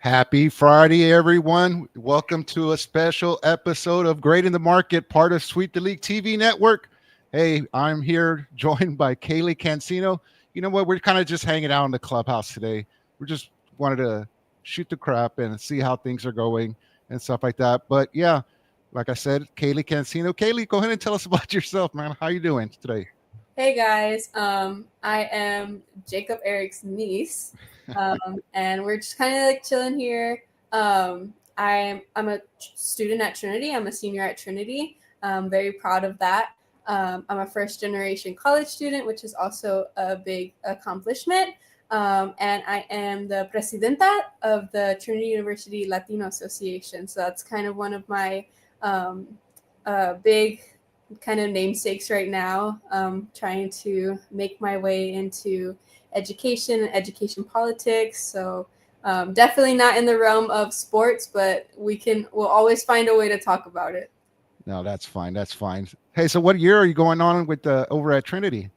Happy Friday, everyone. Welcome to a special episode of Great in the Market, part of Sweep the League TV network. Hey, I'm here joined by Kaylee Cancino. You know what? We're kind of just hanging out in the clubhouse today. We just wanted to shoot the crap and see how things are going and stuff like that. But yeah, like I said, Kaylee Cancino. Kaylee, go ahead and tell us about yourself, man. How you doing today? Hey guys, I am Jacob Eric's niece, and we're just kind of like chilling here. I'm a student at Trinity. I'm a senior at Trinity. I'm very proud of that. I'm a first generation college student, which is also a big accomplishment. And I am the presidenta of the Trinity University Latino Association. So that's kind of one of my um, big kind of namesakes right now, trying to make my way into education and education politics. So definitely not in the realm of sports, but we'll always find a way to talk about it. No, that's fine. That's fine. Hey, so what year are you going on with over at Trinity?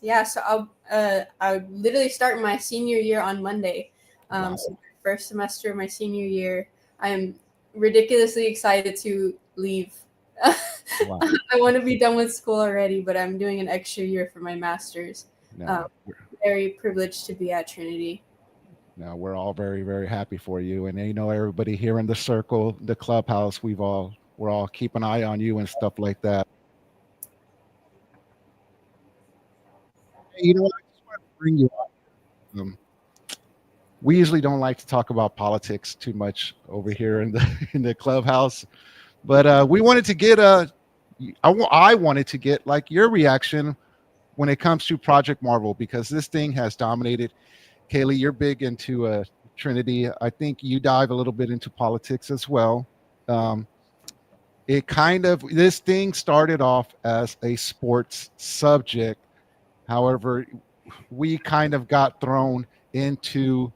Yeah, so I'll literally start my senior year on Monday. Wow. So first semester of my senior year, I'm ridiculously excited to leave. Wow. I want to be done with school already, but I'm doing an extra year for my master's. Um, No, very privileged to be at Trinity. no, we're all very, very happy for you. And everybody here in the circle, the clubhouse, we're all keep an eye on you and stuff like that. Hey, I just want to bring you up. Um, we usually don't like to talk about politics too much over here in the in the clubhouse, but we wanted to get I wanted to get like your reaction when it comes to Project Marvel because this thing has dominated. Kaylee, you're big into Trinity. I think you dive a little bit into politics as well. Um, this thing started off as a sports subject. However, we kind of got thrown into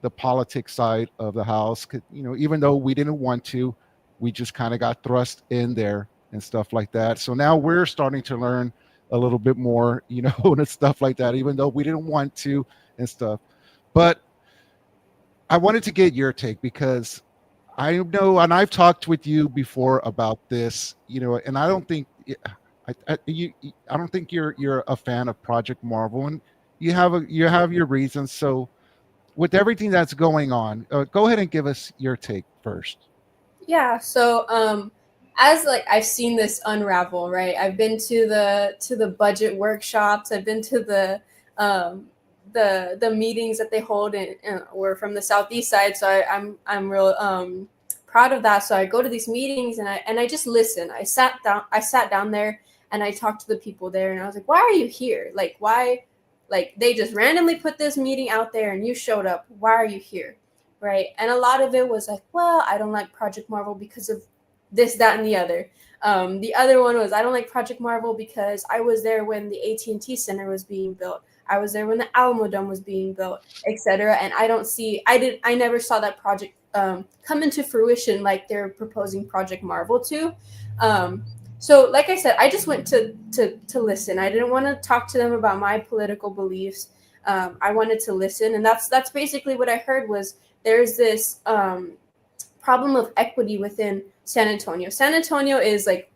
the politics side of the house. Even though we didn't want to, we just kind of got thrust in there and stuff like that. So now we're starting to learn a little bit more, and stuff like that, even though we didn't want to and stuff. But I wanted to get your take because I know, and I've talked with you before about this, and I don't think I don't think you're a fan of Project Marvel, and you have your reasons. So with everything that's going on, go ahead and give us your take first. Yeah, so as like I've seen this unravel, right? I've been to the budget workshops. I've been to um, the meetings that they hold, and we're from the southeast side, so I'm real proud of that. So I go to these meetings and I just listen. I sat down there and I talked to the people there, and I was like, why are you here? Like why? Like they just randomly put this meeting out there, and you showed up. Why are you here? Right? And a lot of it was like, well, I don't like Project Marvel because of this, that, and the other. The other one was I don't like Project Marvel because I was there when the AT&T Center was being built. I was there when the Alamo Dome was being built, etc. And I never saw that project come into fruition like they're proposing Project Marvel to. Um, so, like I said, I just went to listen. I didn't want to talk to them about my political beliefs. I wanted to listen, and that's basically what I heard was there's this problem of equity within San Antonio. San Antonio is like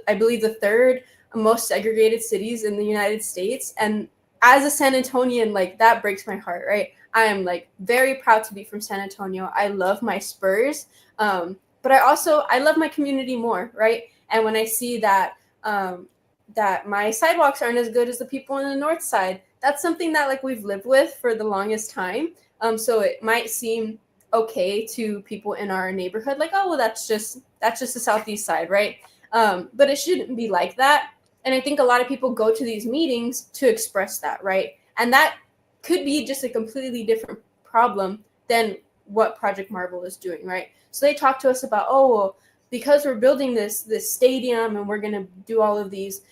I believe the third most segregated cities in the United States, and as a San Antonian, like that breaks my heart. Right, I am like very proud to be from San Antonio. I love my Spurs, but I love my community more. Right, and when I see that my sidewalks aren't as good as the people on the north side, that's something that like we've lived with for the longest time. So it might seem okay to people in our neighborhood, like, oh well, that's just the southeast side, right? But it shouldn't be like that. And I think a lot of people go to these meetings to express that, right? And that could be just a completely different problem than what Project Marvel is doing, right? So they talk to us about, oh well, because we're building this stadium and we're gonna do all of these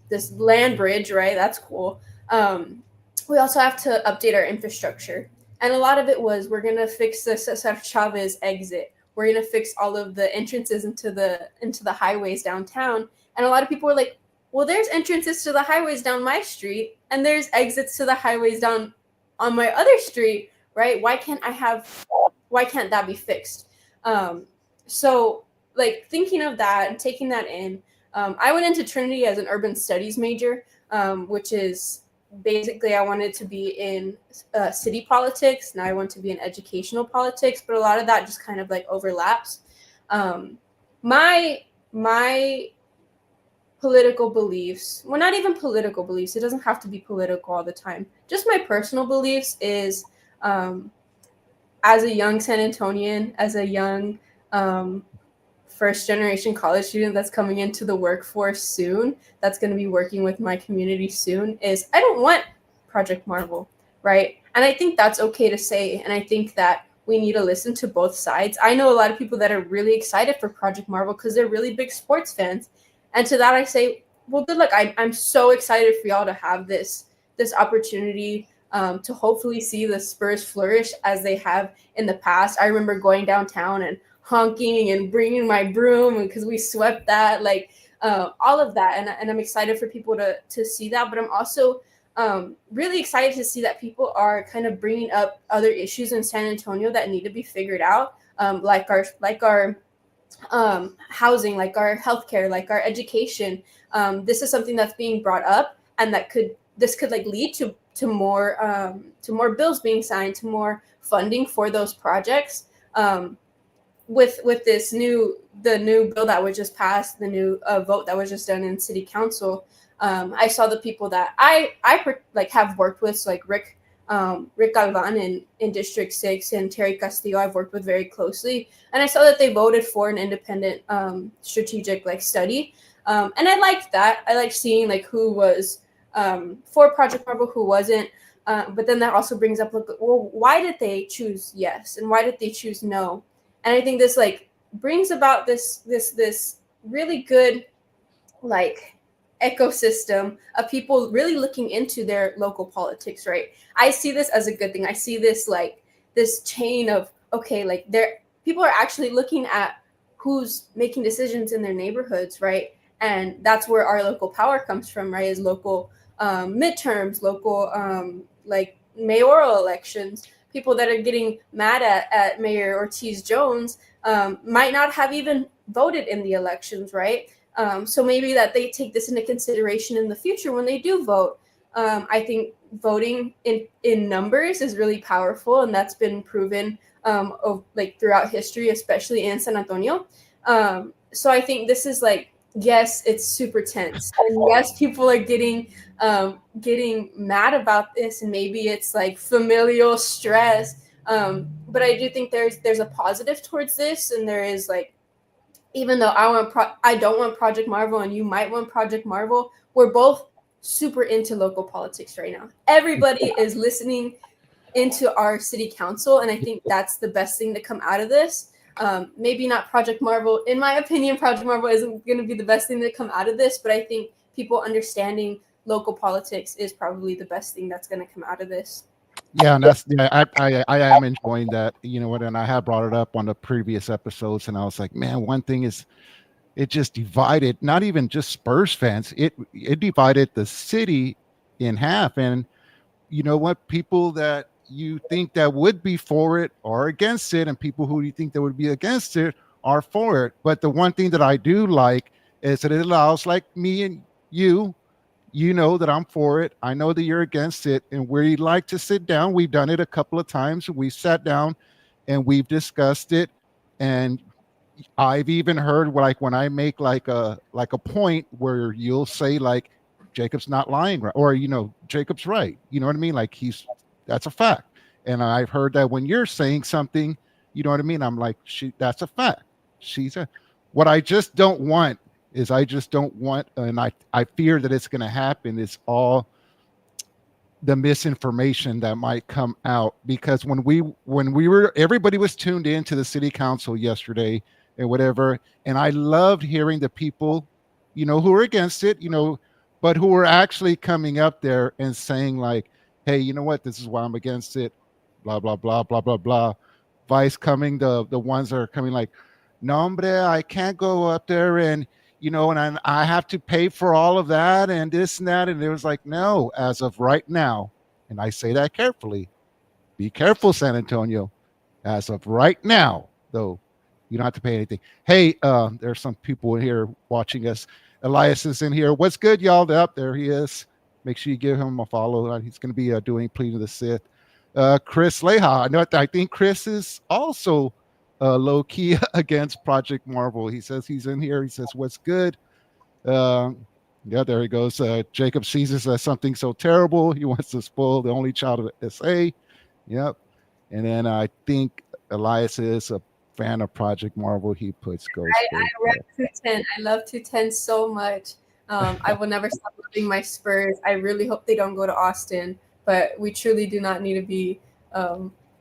this land bridge, right? That's cool. We also have to update our infrastructure. And a lot of it was we're gonna fix the Cesar Chavez exit. We're gonna fix all of the entrances into the highways downtown. And a lot of people were like, "Well, there's entrances to the highways down my street, and there's exits to the highways down on my other street, right? Why can't I have why can't that be fixed? So like thinking of that and taking that in, I went into Trinity as an urban studies major, which is basically I wanted to be in city politics. Now I want to be in educational politics, but a lot of that just kind of like overlaps. My political beliefs, well, not even political beliefs, it doesn't have to be political all the time, just my personal beliefs is, as a young San Antonian, as a young first generation college student that's coming into the workforce soon, that's going to be working with my community soon, is I don't want Project Marvel, right? And I think that's okay to say, and I think that we need to listen to both sides. I know a lot of people that are really excited for Project Marvel because they're really big sports fans, and to that I say, well, good luck. I'm so excited for y'all to have this opportunity, to hopefully see the Spurs flourish as they have in the past. I remember going downtown and honking and bringing my broom because we swept that, like all of that, and I'm excited for people to see that. But I'm also really excited to see that people are kind of bringing up other issues in San Antonio that need to be figured out, like our housing, like our healthcare, like our education. This is something that's being brought up, and this could like lead to more bills being signed, to more funding for those projects. With the new bill that was just passed, the new vote that was just done in City Council, I saw the people that I like have worked with, so like Rick Galvan in District 6 and Terry Castillo I've worked with very closely, and I saw that they voted for an independent strategic like study, and I liked that. I liked seeing like who was for Project Marvel, who wasn't. But then that also brings up, like, well, why did they choose yes and why did they choose no? And I think this like brings about this really good like ecosystem of people really looking into their local politics, right? I see this as a good thing. I see this like this chain of, okay, like people are actually looking at who's making decisions in their neighborhoods, right? And that's where our local power comes from, right? Is local midterms, local like mayoral elections. People that are getting mad at Mayor Ortiz Jones might not have even voted in the elections, right? So maybe that they take this into consideration in the future when they do vote. I think voting in numbers is really powerful, and that's been proven like throughout history, especially in San Antonio. So I think this is like, yes, it's super tense, and yes, people are getting mad about this, and maybe it's like familial stress. But I do think there's a positive towards this, and there is like, even though I don't want Project Marvel, and you might want Project Marvel, we're both super into local politics right now. Everybody is listening into our city council, and I think that's the best thing to come out of this. Maybe not Project Marvel. In my opinion, Project Marvel isn't going to be the best thing to come out of this, but I think people understanding local politics is probably the best thing that's going to come out of this. Yeah, and I am enjoying that. You know what? And I have brought it up on the previous episodes, and I was like, man, one thing is, it just divided not even just Spurs fans. It divided the city in half. And you know what? People that you think that would be for it are against it, and people who you think that would be against it are for it. But the one thing that I do like is that it allows, like me and you know that I'm for it. I know that you're against it, and we like to sit down. We've done it a couple of times. We sat down and we've discussed it, and I've even heard, like, when I make like a point where you'll say like, Jacob's not lying, right? Or Jacob's right. You know what I mean? Like, that's a fact. And I've heard that when you're saying something, you know what I mean? I'm like, that's a fact. What I just don't want is, and I fear that it's going to happen, is all the misinformation that might come out. Because when everybody was tuned in to the city council yesterday and whatever, and I loved hearing the people, who are against it, but who are actually coming up there and saying like, hey, you know what, this is why I'm against it, blah, blah, blah, blah, blah, blah. Vice coming, the ones that are coming like, no, hombre, I can't go up there and, and I have to pay for all of that and this and that. And it was like, no, as of right now, and I say that carefully, be careful, San Antonio. as of right now, though. You don't have to pay anything. Hey, there's some people in here watching us. Elias is in here. What's good, y'all? Up there he is. Make sure you give him a follow. He's going to be doing Plead of the Sith. Chris Leha. I think Chris is also low key against Project Marvel. He says he's in here. He says, "What's good?" Yeah, there he goes. Jacob sees this as something so terrible. He wants to spoil the only child of SA. Yep. And then I think Elias is a fan of Project Marvel. He puts Ghost. I rep 210. I love 210 so much. I will never stop loving my Spurs. I really hope they don't go to Austin, but we truly do not need to be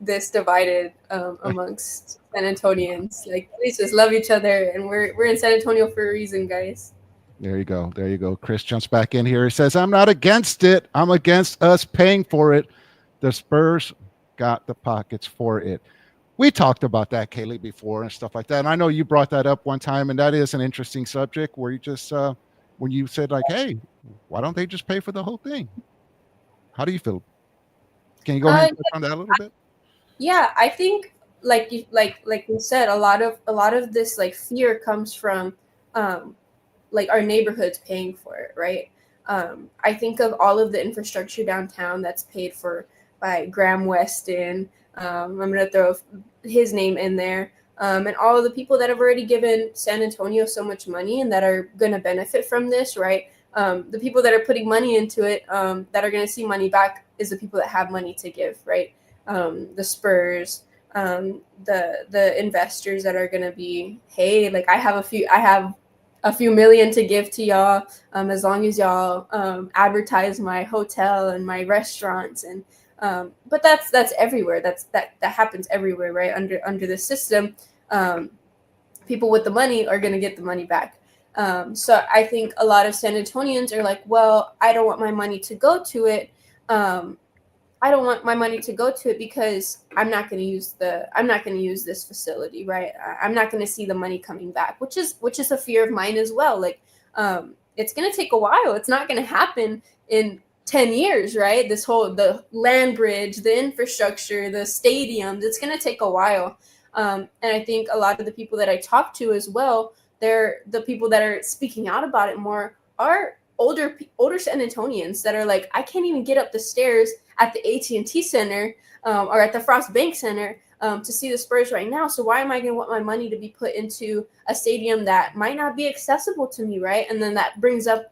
this divided amongst San Antonians. Like, please just love each other, and we're in San Antonio for a reason, guys. There you go. There you go. Chris jumps back in here. He says, "I'm not against it. I'm against us paying for it. The Spurs got the pockets for it." We talked about that, Kaylee, before and stuff like that. And I know you brought that up one time, and that is an interesting subject where you just, when you said like, "Hey, why don't they just pay for the whole thing?" How do you feel? Can you go ahead and touch on that a little bit? Yeah, I think like you said, a lot of this like fear comes from like our neighborhoods paying for it, right? I think of all of the infrastructure downtown that's paid for by Graham Weston. I'm going to throw his name in there. And all of the people that have already given San Antonio so much money and that are going to benefit from this, right? The people that are putting money into it that are going to see money back is the people that have money to give, right? The Spurs, the investors that are going to be, hey, like I have a few million to give to y'all as long as y'all advertise my hotel and my restaurants. And but that's everywhere. That happens everywhere, right? Under the system, people with the money are going to get the money back. So I think a lot of San Antonians are like, well, I don't want my money to go to it. I don't want my money to go to it because I'm not going to use this facility, right? I'm not going to see the money coming back, which is a fear of mine as well. Like, it's going to take a while. It's not going to happen in 10 years, right? The land bridge, the infrastructure, the stadiums, it's going to take a while. And I think a lot of the people that I talk to as well, they're the people that are speaking out about it more are older San Antonians that are like, I can't even get up the stairs at the AT&T Center or at the Frost Bank Center to see the Spurs right now. So why am I going to want my money to be put into a stadium that might not be accessible to me, right? And then that brings up,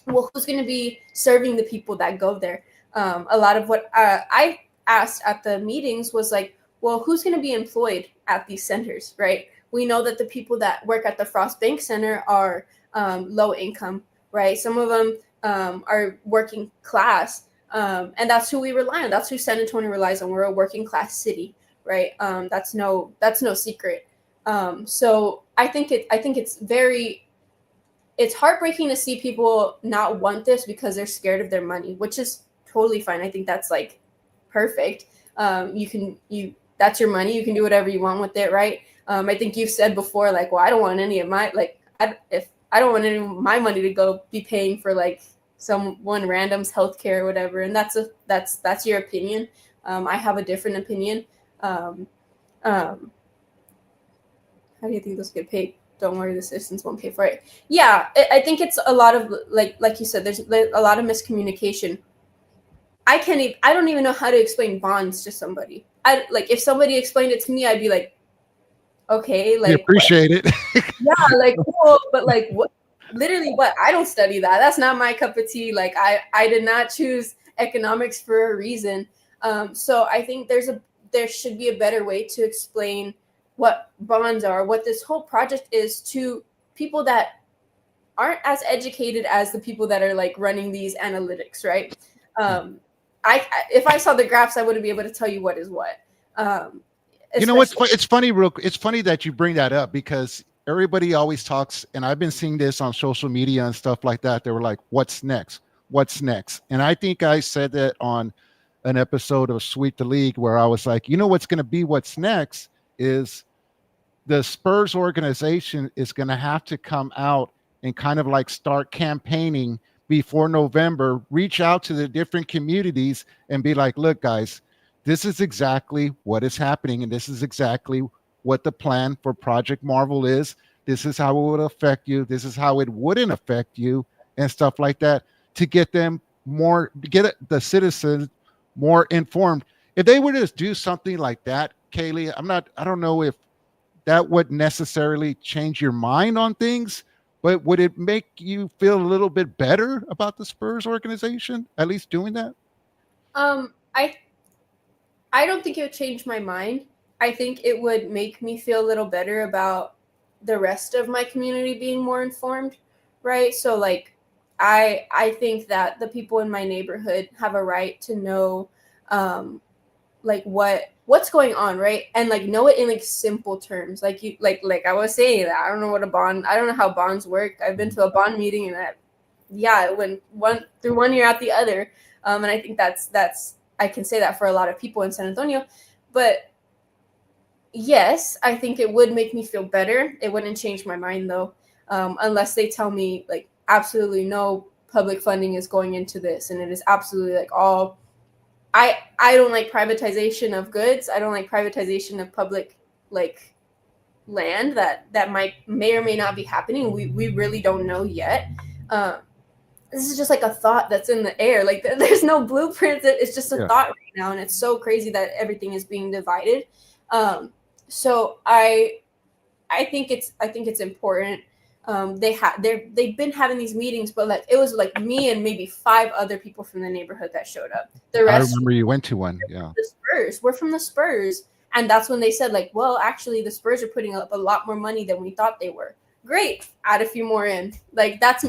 well, who's going to be serving the people that go there? A lot of what I asked at the meetings was like, well, who's going to be employed at these centers, right? We know that the people that work at the Frost Bank Center are low income, right? Some of them are working class, and that's who we rely on. That's who San Antonio relies on. We're a working class city, right? That's no secret. So I think it's heartbreaking to see people not want this because they're scared of their money, which is totally fine. I think that's like perfect. That's your money. You can do whatever you want with it, right? I think you've said before, like, well, I don't want any of my, like, if I don't want any of my money to go be paying for like someone random's healthcare or whatever. And that's your opinion. I have a different opinion. How do you think those get paid? Don't worry, the citizens won't pay for it. Yeah, I think it's a lot of like you said, there's a lot of miscommunication. I don't even know how to explain bonds to somebody. If somebody explained it to me, I'd be like, okay, like, we appreciate it. Yeah, like, cool, but like, what? Literally, what? I don't study that. That's not my cup of tea. Like, I did not choose economics for a reason. So I think there should be a better way to explain what bonds are, what this whole project is to people that aren't as educated as the people that are like running these analytics, right? If I saw the graphs, I wouldn't be able to tell you what is what. You know what's it's funny, it's funny that you bring that up because everybody always talks, and I've been seeing this on social media and stuff like that. They were like, "What's next? What's next?" And I think I said that on an episode of Sweep the League where I was like, you know what's going to be what's next is the Spurs organization is going to have to come out and kind of like start campaigning before November, reach out to the different communities and be like, look, guys, this is exactly what is happening, and this is exactly what the plan for Project Marvel is. This is how it would affect you. This is how it wouldn't affect you, and stuff like that, to get them more, get the citizens more informed. If they were to just do something like that, Kaylee, I don't know if that would necessarily change your mind on things, but would it make you feel a little bit better about the Spurs organization, at least doing that? Um, I I don't think it would change my mind. I think it would make me feel a little better about the rest of my community being more informed, right? So like I think that the people in my neighborhood have a right to know um like what's going on, right? And like know it in like simple terms. Like you like I was saying that I don't know what a bond, I don't know how bonds work. I've been to a bond meeting and that yeah, it went one through one year out the other. And I think that's I can say that for a lot of people in San Antonio. But yes, I think it would make me feel better. It wouldn't change my mind though, unless they tell me like absolutely no public funding is going into this, and it is absolutely like all. I don't like privatization of goods. I don't like privatization of public like land that may or may not be happening. We really don't know yet. Um, this is just like a thought that's in the air. Like there's no blueprint. It's just a Yeah. thought right now, and it's so crazy that everything is being divided. So I think it's important. They've been having these meetings, but like it was like me and maybe 5 other people from the neighborhood that showed up. The I rest remember you went to one. Yeah. the Spurs. We're from the Spurs. And that's when they said, like, well, actually, the Spurs are putting up a lot more money than we thought they were. Great, add a few more in. Like that's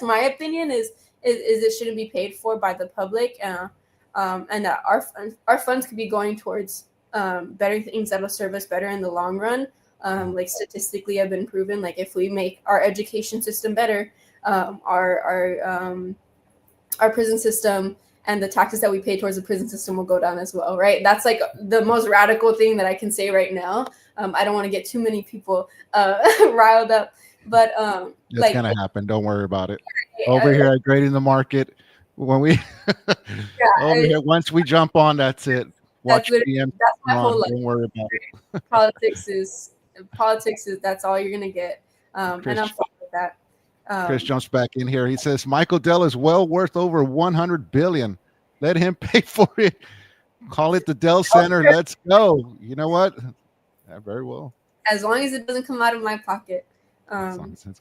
my opinion. Is it shouldn't be paid for by the public, and that our funds could be going towards better things that'll serve us better in the long run. Like statistically, have been proven. Like if we make our education system better, our prison system and the taxes that we pay towards the prison system will go down as well, right? That's like the most radical thing that I can say right now. I don't want to get too many people riled up, but It's like gonna happen. Don't worry about it. yeah, Over here at Grading the Market, when we over yeah, here, once we jump on, that's it. that's Watch literally PM that's my on. whole life. Don't worry about it. Politics is that's all you're gonna get, and I'm Chris, fine with that. Chris Um, jumps back in here. He says Michael Dell is well worth over 100 billion. Let him pay for it. Call it the Dell Center. Let's go. You know what? Yeah, very well. as long as it doesn't come out of my pocket. As long Um, as it's-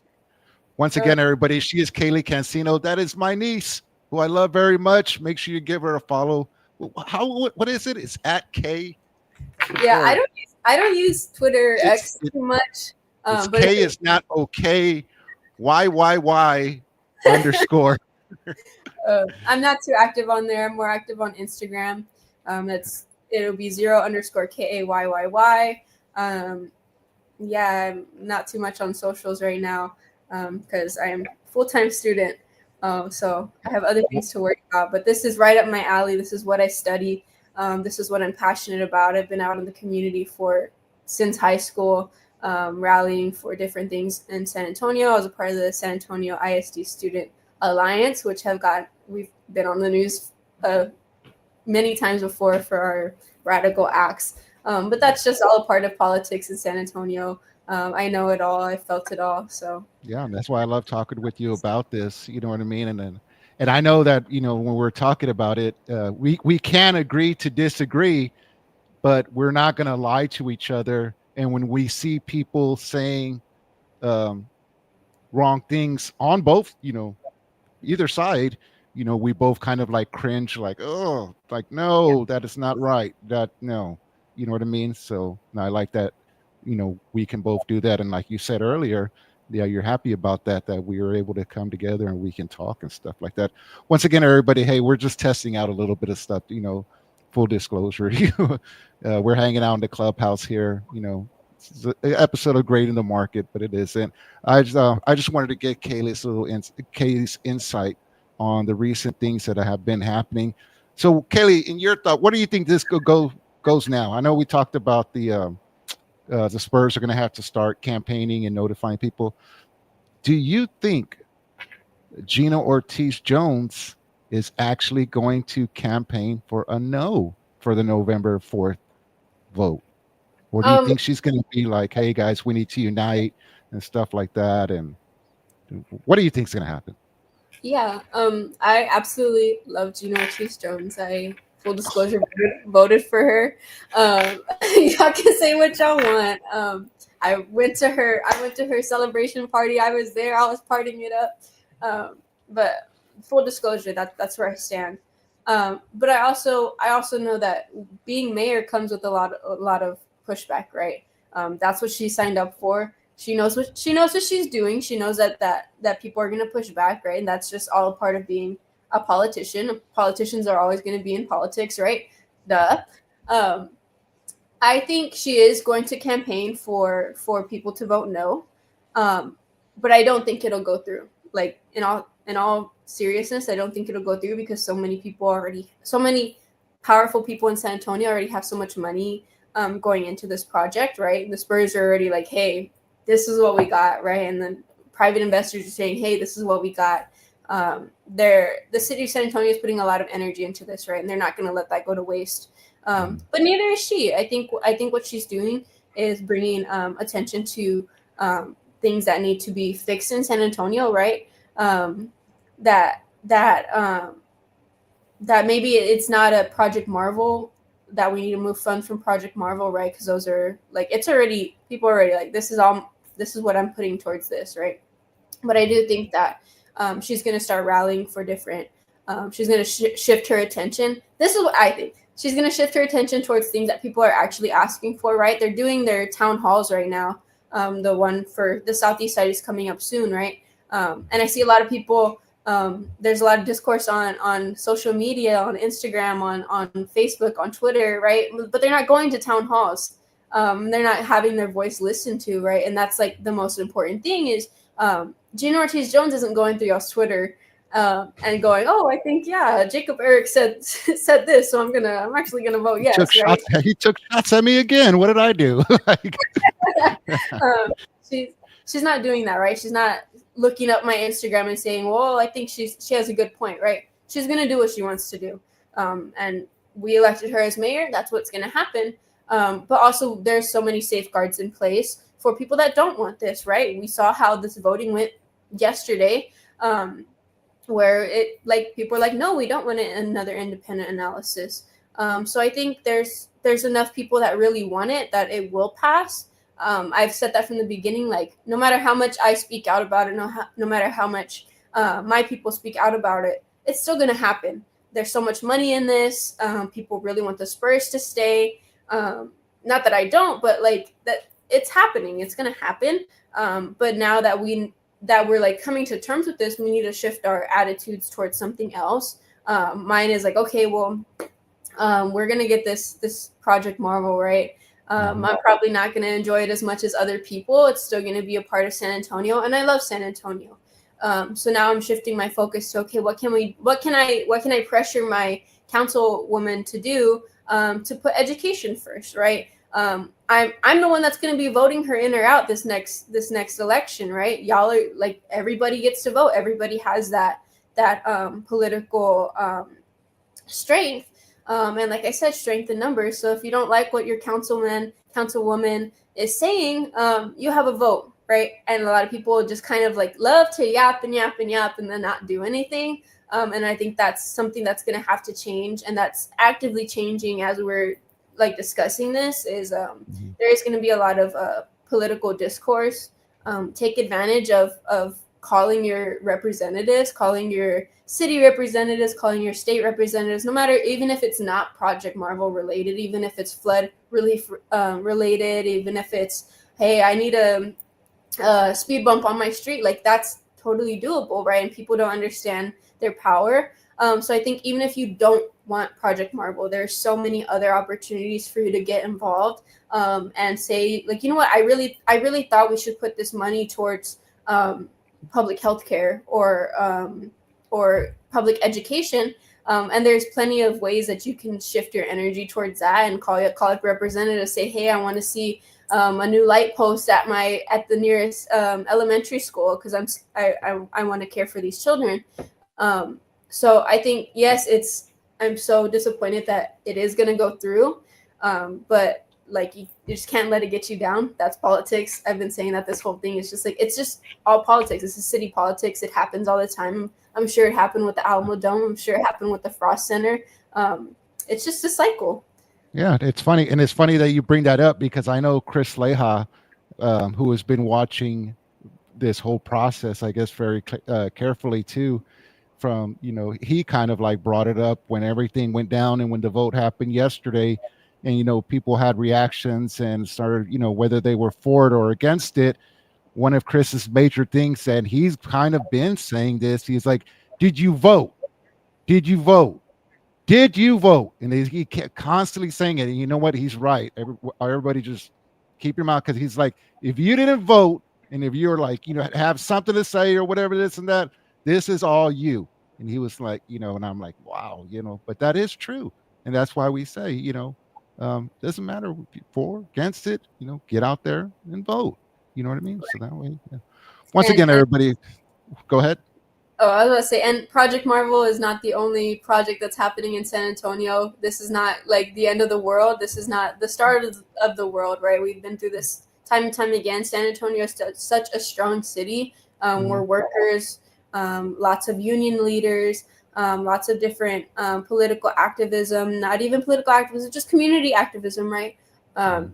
Once again, everybody, she is Kaylee Cancino. That is my niece, who I love very much. Make sure you give her a follow. What is it? It's at K. yeah, Or I don't use Twitter it's, X too much. it's But K is not okay. Y underscore. I'm not too active on there. I'm more active on Instagram. It'll be 0_KAYYY. Yeah, I'm not too much on socials right now because I am full-time student. So I have other things to worry about. But this is right up my alley. This is what I study. This is what I'm passionate about. I've been out in the community since high school, rallying for different things in San Antonio. I was a part of the San Antonio ISD Student Alliance, which we've been on the news many times before for our radical acts. But that's just all a part of politics in San Antonio. I know it all. I felt it all. So Yeah, and that's why I love talking with you about this. You know what I mean? And I know that when we're talking about it, we can agree to disagree, but we're not going to lie to each other. And when we see people saying wrong things on both, either side, we both kind of like cringe, like, oh, like, no, that is not right. That, no, you know what I mean? So I like that, we can both do that. And like you said earlier, yeah, you're happy about that we were able to come together and we can talk and stuff like that. Once again, everybody, hey, we're just testing out a little bit of stuff, full disclosure. We're hanging out in the clubhouse here, it's an episode of Grading the Market, but it isn't. I just wanted to get Kaylee's insight on the recent things that have been happening. So, Kaylee, in your thought, what do you think this goes now? I know we talked about the Spurs are going to have to start campaigning and notifying people. Do you think Gina Ortiz Jones is actually going to campaign for a no for the November 4th vote? Or do you think she's going to be like, hey guys, we need to unite and stuff like that? And what do you think is going to happen? Yeah, I absolutely love Gina Ortiz Jones. I, full disclosure, voted for her. Y'all can say what y'all want. I went to her celebration party. I was there. I was partying it up. But full disclosure, that's where I stand. But I also know that being mayor comes with a lot of pushback, right? That's what she signed up for. She knows what she's doing. She knows that people are going to push back, right? And that's just all a part of being a politician. Politicians are always going to be in politics, right? Duh. I think she is going to campaign for people to vote no, but I don't think it'll go through. Like in all seriousness, I don't think it'll go through because so many powerful people in San Antonio already have so much money going into this project, right? The Spurs are already like, hey, this is what we got, right? And then private investors are saying, hey, this is what we got. The city of San Antonio is putting a lot of energy into this, right? And they're not going to let that go to waste. But neither is she. I think what she's doing is bringing attention to things that need to be fixed in San Antonio, right? That maybe it's not a Project Marvel, that we need to move funds from Project Marvel, right? Because those are like, it's already, people are already like, this is what I'm putting towards this, right? But I do think that she's going to start rallying for different, she's going to shift her attention. This is what I think. She's going to shift her attention towards things that people are actually asking for, right? They're doing their town halls right now. The one for the Southeast side is coming up soon, right? And I see a lot of people, there's a lot of discourse on social media, on Instagram, on Facebook, on Twitter, right? But they're not going to town halls. They're not having their voice listened to, right? And that's like the most important thing is Gina Ortiz Jones isn't going through y'all's Twitter and going, oh, I think, yeah, Jacob Eric said this, so I'm actually gonna vote yes, right? He took shots at me again. What did I do? She's not doing that, right? She's not looking up my Instagram and saying, well, I think she has a good point, right? She's gonna do what she wants to do. And we elected her as mayor. That's what's gonna happen. But also there's so many safeguards in place for people that don't want this, right? We saw how this voting went yesterday, where it like people are like, no, we don't want another independent analysis. So I think there's enough people that really want it that it will pass. I've said that from the beginning, like no matter how much I speak out about it, no matter how much my people speak out about it, it's still going to happen. There's so much money in this. People really want the Spurs to stay. Not that I don't, but like that it's happening. It's going to happen. But now that we're like coming to terms with this, we need to shift our attitudes towards something else. Mine is like, okay, well, we're going to get this Project Marvel, right? I'm probably not going to enjoy it as much as other people. It's still going to be a part of San Antonio, and I love San Antonio. So now I'm shifting my focus to, okay, what can I pressure my councilwoman to do to put education first, right? I'm the one that's going to be voting her in or out this next election, right? Y'all are like, everybody gets to vote. Everybody has that political strength. And like I said, strength in numbers. So if you don't like what your councilwoman is saying, you have a vote, right? And a lot of people just kind of like love to yap and yap and yap and then not do anything. And I think that's something that's going to have to change, and that's actively changing as we're like discussing this. Is there is going to be a lot of political discourse. Take advantage of calling your representatives, calling your city representatives, calling your state representatives, no matter, even if it's not Project Marvel related, even if it's flood relief related, even if it's, hey, I need a speed bump on my street, like that's totally doable, right? And people don't understand their power. So I think even if you don't want Project Marvel, there's so many other opportunities for you to get involved and say, like, you know what, I really thought we should put this money towards public health care or public education. And there's plenty of ways that you can shift your energy towards that and call up representatives, say, hey, I want to see a new light post at the nearest elementary school because I want to care for these children. So I think, yes, I'm so disappointed that it is going to go through. But like you just can't let it get you down. That's politics. I've been saying that this whole thing is just like, it's just all politics. This is city politics. It happens all the time. I'm sure it happened with the Alamo Dome. I'm sure it happened with the Frost Center. It's just a cycle. Yeah, it's funny. And it's funny that you bring that up because I know Chris Leha, who has been watching this whole process, I guess, very carefully too. From, he kind of like brought it up when everything went down and when the vote happened yesterday, and people had reactions and started, whether they were for it or against it. One of Chris's major things, and he's kind of been saying this, he's like, did you vote? Did you vote? Did you vote? And he kept constantly saying it. And you know what? He's right. Everybody just keep your mouth, because he's like, if you didn't vote, and if you're like, have something to say or whatever, this and that, this is all you. And he was like, and I'm like, wow, but that is true. And that's why we say, doesn't matter for, against it, get out there and vote. You know what I mean? So that way, yeah. Once again, everybody, go ahead. Oh, I was about to say, and Project Marvel is not the only project that's happening in San Antonio. This is not like the end of the world. This is not the start of the world, right? We've been through this time and time again. San Antonio is such a strong city. We're workers, lots of union leaders, lots of different political activism, not even political activism, just community activism, right?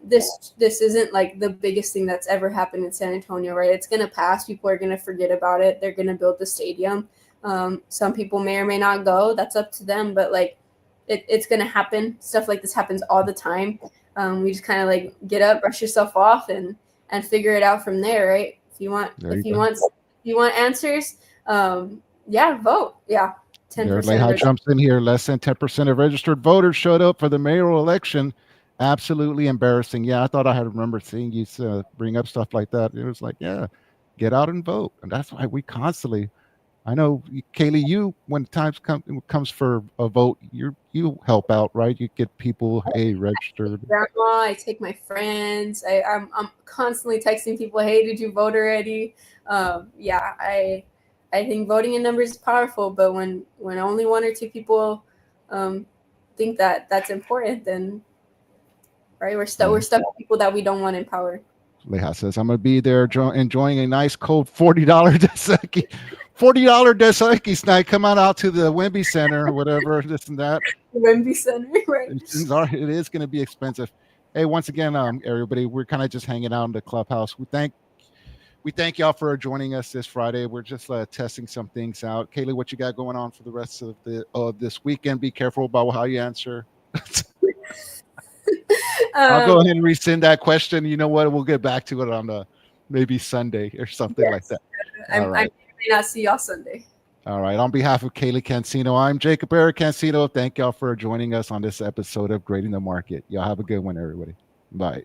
This isn't like the biggest thing that's ever happened in San Antonio, right? It's going to pass. People are going to forget about it. They're going to build the stadium. Some people may or may not go. That's up to them. But like, it's going to happen. Stuff like this happens all the time. We just kind of like get up, brush yourself off, and figure it out from there, right? If you want answers, vote. Yeah. 10%. Leha jumps in here. Less than 10% of registered voters showed up for the mayoral election. Absolutely embarrassing. Yeah, I thought I had remembered seeing you bring up stuff like that. It was like, yeah, get out and vote. And that's why we constantly, I know, Kaylee, you, when times comes for a vote, you help out, right? You get people, hey, registered. Grandma, I take my friends. I'm constantly texting people, hey, did you vote already? I think voting in numbers is powerful, but when only one or two people think that that's important, then right, we're stuck with people that we don't want in power. Leha says, I'm gonna be there enjoying a nice cold $40 Daseki. $40 Daseki snack. Come on out to the Wemby Center or whatever, this and that. Wemby Center, right? It is going to be expensive. Hey, once again, everybody, we're kind of just hanging out in the clubhouse. We thank y'all for joining us this Friday. We're just testing some things out. Kaylee, what you got going on for the rest of this weekend? Be careful about how you answer. I'll go ahead and resend that question. You know what? We'll get back to it on maybe Sunday or something like that. I may not see y'all Sunday. All right. On behalf of Kaylee Cancino, I'm Jacob Eric Cancino. Thank y'all for joining us on this episode of Grading the Market. Y'all have a good one, everybody. Bye.